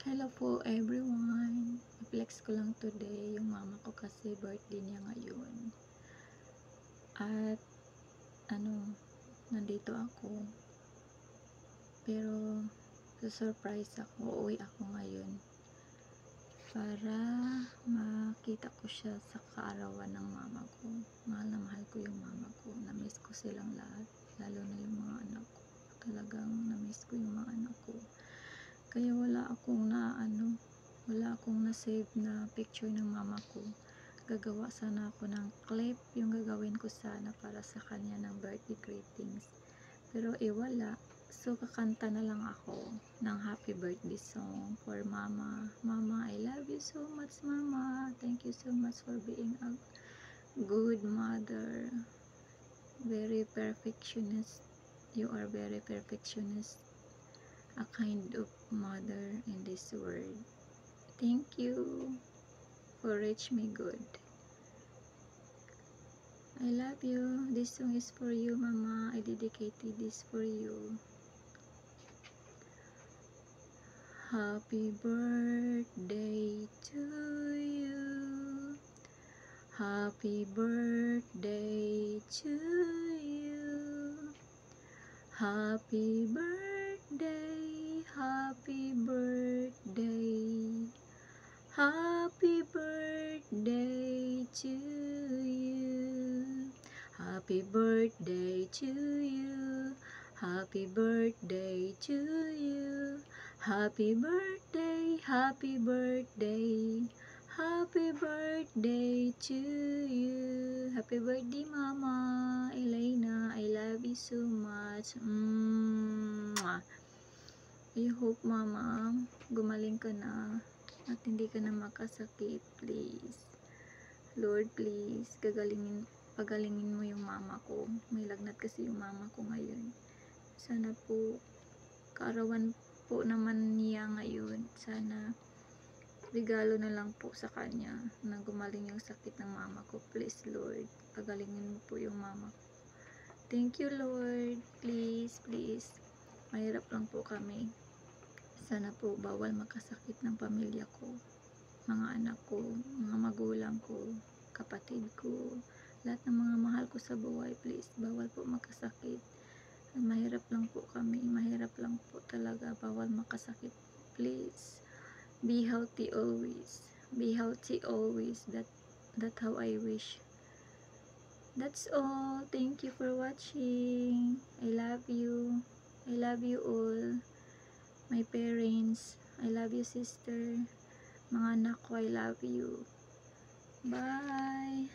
Hello po everyone. I-flex ko lang today yung mama ko kasi birthday niya ngayon. At nandito ako. Pero surprise ako. Uuwi ako ngayon para makita ko siya sa kaarawan ng mama ko. Mahal na mahal ko yung mama ko. Na-miss ko silang lahat. Lalo na yung mga anak ko. Talagang na-miss ko yung mga anak ko. Kaya wala akong na-save na picture ng mama ko. Gagawa sana ako ng clip, yung gagawin ko sana para sa kanya ng birthday greetings. Pero wala. So, kakanta na lang ako ng happy birthday song for mama. Mama, I love you so much, mama. Thank you so much for being a good mother. Very perfectionist. You are very perfectionist. A kind of mother in this world. Thank you for reach me good. I love you. This song is for you, mama. I dedicated this for you. Happy birthday to you. Happy birthday to you. Happy birthday, happy birthday. Happy birthday to you. Happy birthday to you. Happy birthday to you. Happy birthday, happy birthday. Happy birthday to you. Happy birthday, Mama Elena. I love you so much. I hope, Mama, gumaling ka na at hindi ka na makasakit. Please, Lord, please, pagalingin mo yung mama ko. May lagnat kasi yung mama ko ngayon. Sana po, kaarawan po naman niya ngayon. Sana regalo na lang po sa kanya na gumaling yung sakit ng mama ko. Please, Lord, pagalingin mo po yung mama ko. Thank you, Lord. Please, please. Mahirap lang po kami. Sana po bawal makasakit ng pamilya ko, mga anak ko, mga magulang ko, kapatid ko, lahat ng mga mahal ko sa buhay. Please, bawal po makasakit. Mahirap lang po kami, mahirap lang po talaga, bawal makasakit. Please, be healthy always. Be healthy always. That's how I wish. That's all. Thank you for watching. I love you. I love you all. My parents, I love you, sister. Mga anak ko, I love you. Bye!